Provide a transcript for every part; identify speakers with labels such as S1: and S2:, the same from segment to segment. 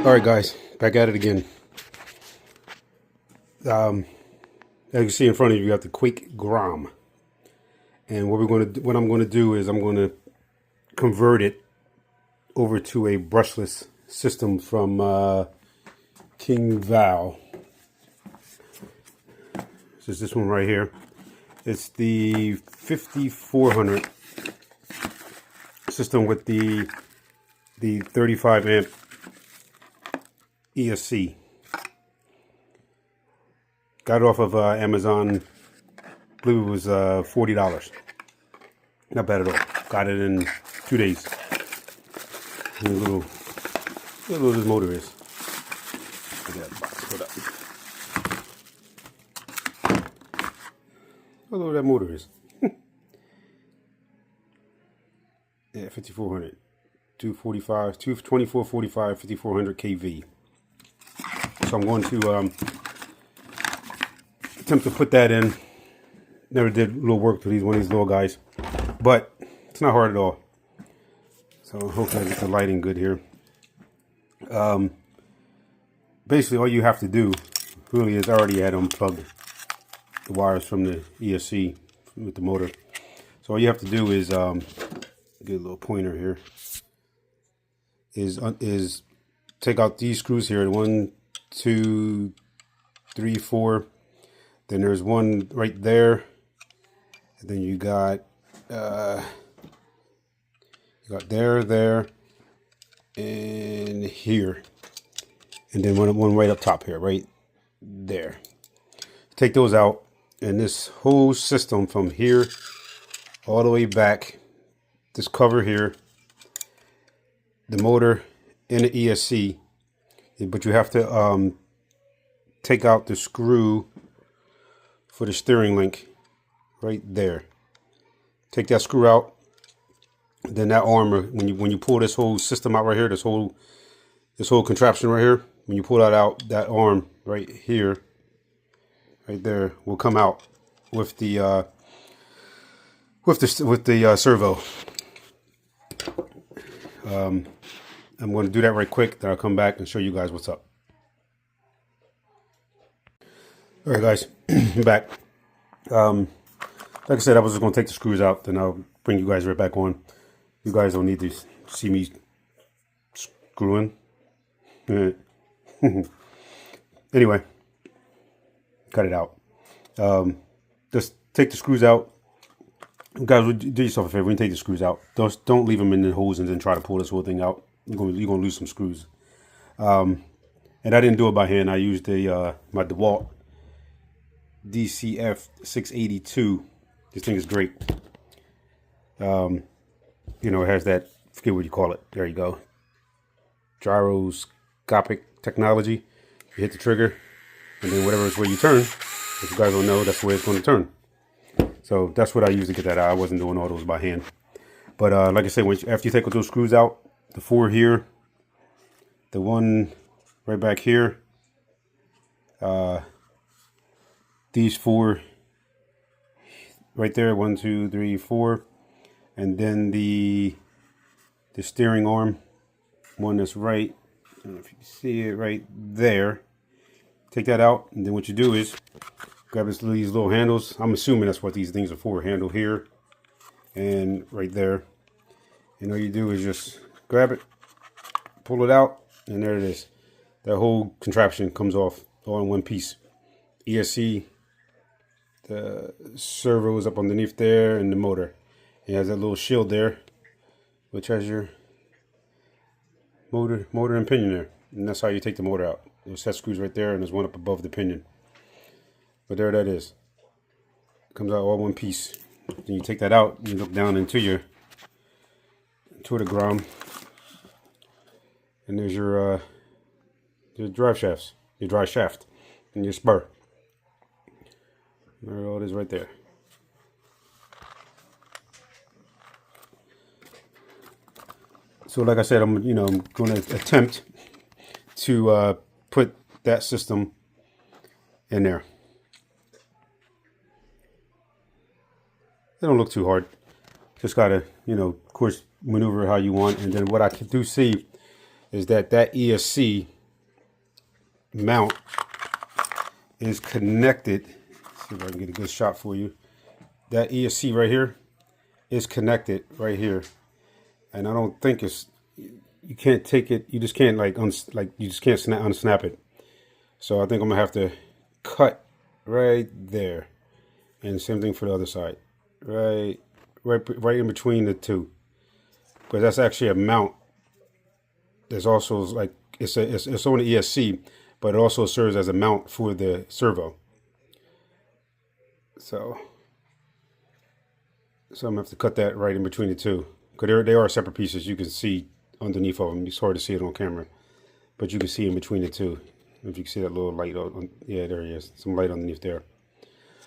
S1: All right, guys, back at it again. As you can see in front of you, you got the Quake Grom, and what I'm going to do is I'm going to convert it over to a brushless system from King Val. This is this one right here. It's the 5400 system with the 35 amp ESC. Got it off of Amazon. I believe it was $40. Not bad at all. Got it in 2 days. And look how little this motor is. Look at that box. Hold up. How little that motor is. Yeah, 5400. 245, 2445, 5400 kV. So I'm going to attempt to put that in. Never did a little work to one of these little guys, but it's not hard at all. So hopefully I get the lighting good here. Basically all you have to do really is I already had unplugged the wires from the ESC with the motor. So all you have to do is get a little pointer here. Is take out these screws here. 1, 2, 3, 4. Then there's one right there, and then you got there, and here, and then one right up top here, right there. Take those out, and this whole system from here all the way back, this cover here, the motor and the ESC, but you have to take out the screw for the steering link right there. Take that screw out. Then that arm, when you pull this whole system out right here, this whole contraption right here, when you pull that out, that arm right here, right there, will come out with the servo. I'm going to do that right quick. Then I'll come back and show you guys what's up. All right, guys, I'm back. Like I said, I was just going to take the screws out, then I'll bring you guys right back on. You guys don't need to see me screwing. Anyway, cut it out. Just take the screws out. Guys, do yourself a favor. When you take the screws out, don't leave them in the holes and then try to pull this whole thing out. You're going to lose some screws. And I didn't do it by hand. I used my DeWalt DCF 682. This thing is great. You know, it has that, forget what you call it. There you go. Gyroscopic technology. You hit the trigger, and then whatever is where you turn, if you guys don't know, that's the way it's going to turn. So that's what I used to get that out. I wasn't doing all those by hand. But like I said, after you take those screws out, the 4 here, the one right back here, these 4 right there, 1, 2, 3, 4, and then the steering arm, one that's right, I don't know if you can see it right there. Take that out, and then what you do is grab these little handles. I'm assuming that's what these things are for. Handle here and right there, and all you do is just grab it, pull it out, and there it is. That whole contraption comes off all in one piece. ESC, the servo is up underneath there, and the motor. It has that little shield there, which has your motor and pinion there. And that's how you take the motor out. There's set screws right there, and there's one up above the pinion. But there that is. It comes out all one piece. Then you take that out, and you look down into the Grom, and there's your drive shafts, your drive shaft, and your spur. There it all is right there. So like I said, I'm going to attempt to put that system in there. They don't look too hard. Just gotta, of course, maneuver how you want. And then what I do see is that ESC mount is connected. Let's see if I can get a good shot for you. That ESC right here is connected right here, and I don't think it's, you can't take it, you just can't you just can't unsnap it. So I think I'm gonna have to cut right there, and same thing for the other side, right in between the two, because that's actually a mount. There's also like it's on the ESC, but it also serves as a mount for the servo. So I'm gonna have to cut that right in between the two, because they are separate pieces. You can see underneath of them. It's hard to see it on camera, but you can see in between the two. If you can see that little light yeah, there he is. Some light underneath there.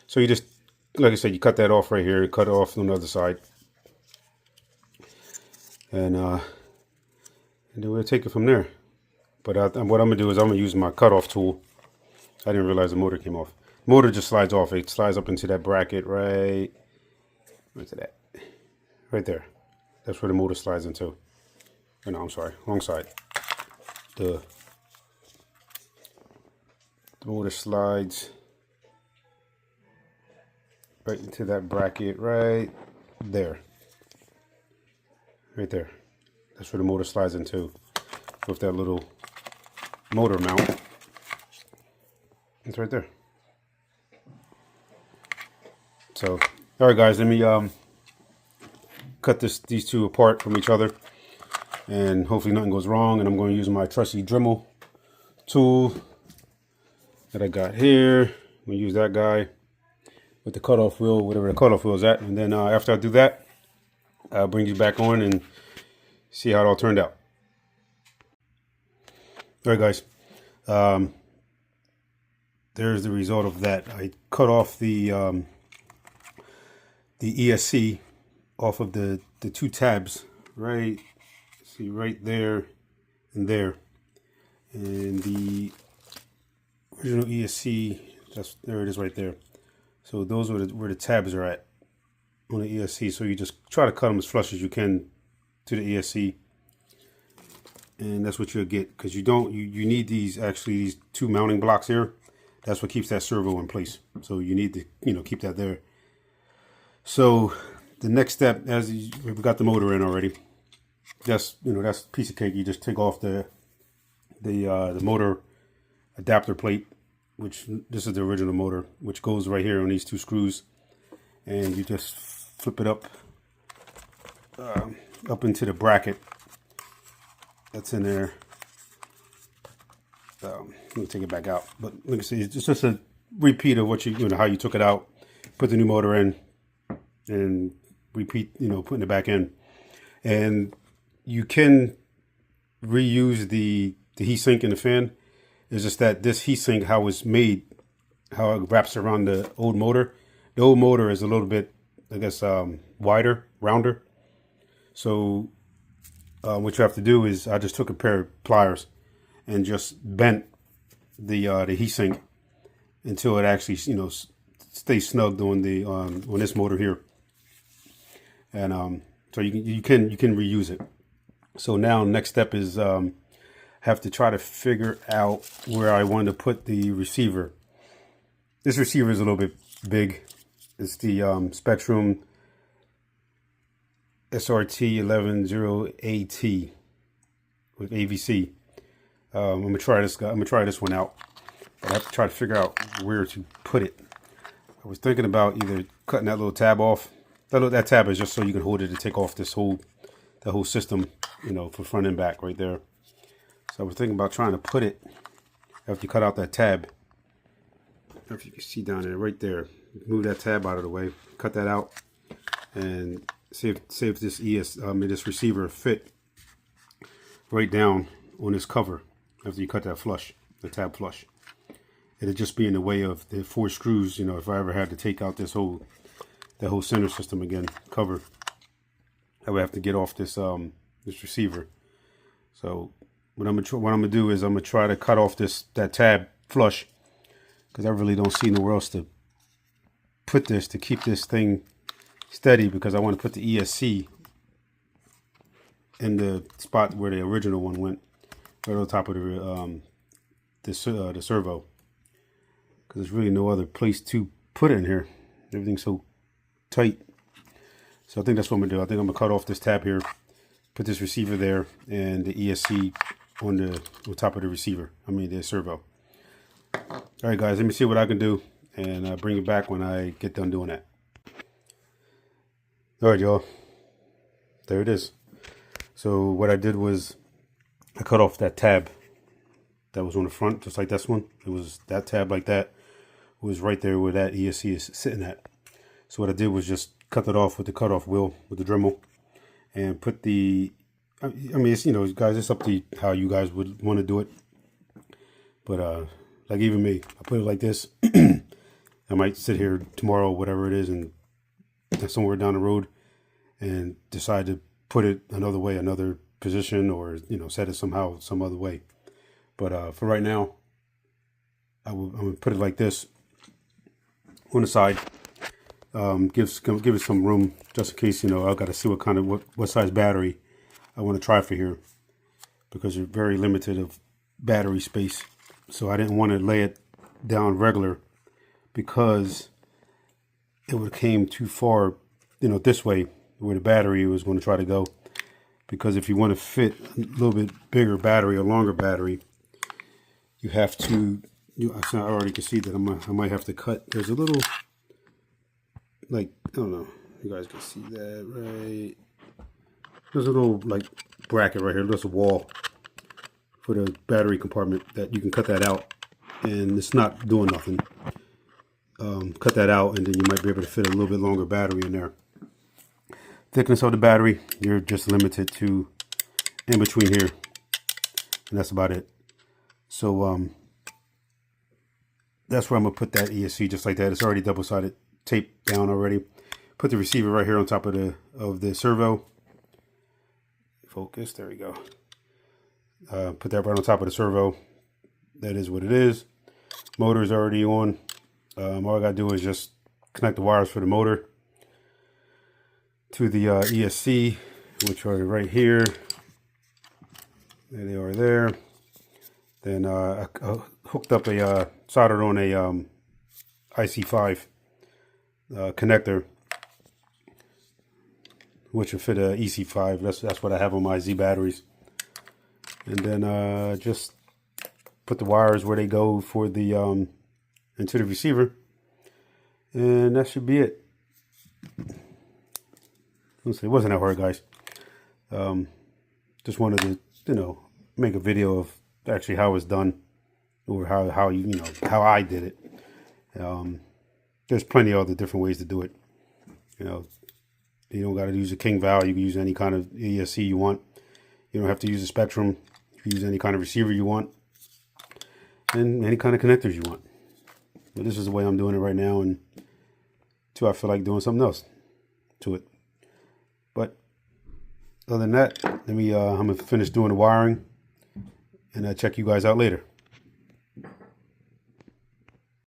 S1: So you just, like I said, you cut that off right here, cut it off on the other side, and then we'll take it from there. But what I'm gonna do is I'm gonna use my cutoff tool. I didn't realize the motor came off. Motor just slides off. It slides up into that bracket right into that, right there. That's where the motor slides into. Oh, no, I'm sorry, wrong side. The motor slides right into that bracket right there. Right there. That's where the motor slides into with that little motor mount. It's right there. So, all right, guys, let me cut these two apart from each other, and hopefully nothing goes wrong. And I'm going to use my trusty Dremel tool that I got here. I'm going to use that guy with the cutoff wheel, whatever the cutoff wheel is at. And then after I do that, I'll bring you back on and see how it all turned out. All right, guys. There's the result of that. I cut off the ESC off of the two tabs, right? See, right there and there. And the original ESC, there it is right there. So those are where the tabs are at on the ESC. So you just try to cut them as flush as you can to the ESC, and that's what you'll get, because you need these two mounting blocks here. That's what keeps that servo in place. So you need to keep that there. So the next step, we've got the motor in already. That's that's a piece of cake. You just take off the motor adapter plate, which this is the original motor, which goes right here on these two screws, and you just flip it up into the bracket that's in there. Let me take it back out, but like I say, it's just a repeat of what how you took it out, put the new motor in, and repeat putting it back in. And you can reuse the heatsink in the fan. It's just that this heatsink, how it's made, how it wraps around the old motor. The old motor is a little bit, I guess, wider, rounder. So what you have to do is, I just took a pair of pliers and just bent the heatsink until it actually stays snugged on the on this motor here. And so you can reuse it. So now next step is have to try to figure out where I want to put the receiver. This receiver is a little bit big. It's the Spectrum SRT 110AT with AVC. I'm gonna try this guy. I'm gonna try this one out. But I have to try to figure out where to put it. I was thinking about either cutting that little tab off. That tab is just so you can hold it to take off the whole system, for front and back right there. So I was thinking about trying to put it after you cut out that tab. I don't know if you can see down there, right there. Move that tab out of the way, cut that out, and see if this this receiver fit right down on this cover after you cut that flush, the tab flush. It'd just be in the way of the 4 screws. If I ever had to take out that whole center system again, cover, I would have to get off this receiver. So what I'm gonna do is I'm gonna try to cut off that tab flush, because I really don't see nowhere else to put this to keep this thing steady, because I want to put the ESC in the spot where the original one went. right on top of the servo, because there's really no other place to put it in here. Everything's so tight. So I think that's what I'm gonna do. I think I'm gonna cut off this tab here, put this receiver there, and the ESC on top of the receiver. I mean the servo. All right, guys, let me see what I can do, and bring it back when I get done doing that. All right, y'all. There it is. So what I did was I cut off that tab that was on the front, just like this one. It was that tab like that. It was right there where that ESC is sitting at. So what I did was just cut it off with the cutoff wheel with the Dremel, and put the, I mean, it's, you know, guys, it's up to how you guys would want to do it. But like even me, I put it like this. I might sit here tomorrow, whatever it is, and somewhere down the road, and decide to put it another way, another position, or, you know, set it somehow, some other way. But for right now, I'm gonna put it like this on the side. Give it some room, just in case, you know, I've got to see what size battery I want to try for here, because you're very limited of battery space. So I didn't want to lay it down regular, because it would have came too far, you know, this way where the battery was going to try to go. Because if you want to fit a little bit bigger battery, a longer battery, you have to, I already can see that I might have to cut. There's a little, like, I don't know, you guys can see that, right? There's a little, like, bracket right here. There's a wall for the battery compartment that you can cut that out, and it's not doing nothing. Cut that out, and then you might be able to fit a little bit longer battery in there. Thickness of the battery, you're just limited to in between here, and that's about it. So that's where I'm gonna put that ESC, just like that. It's already double-sided tape down already. Put the receiver right here on top of the servo. Focus, there we go. Put that right on top of the servo. That is what it is. Motor's already on. All I gotta do is just connect the wires for the motor to the ESC, which are right here. There they are there. Then I hooked up soldered on a IC5 connector, which will fit a EC5. That's what I have on my Z batteries. And then just put the wires where they go for the into the receiver, and that should be it. It wasn't that hard, guys. Just wanted to, you know, make a video of actually how it's done, or how you know how I did it. There's plenty of other different ways to do it. You know, you don't got to use a king valve. You can use any kind of ESC you want. You don't have to use a Spectrum. You can use any kind of receiver you want, and any kind of connectors you want. But this is the way I'm doing it right now, and until I feel like doing something else to it. But other than that, I'm gonna finish doing the wiring, and I'll check you guys out later.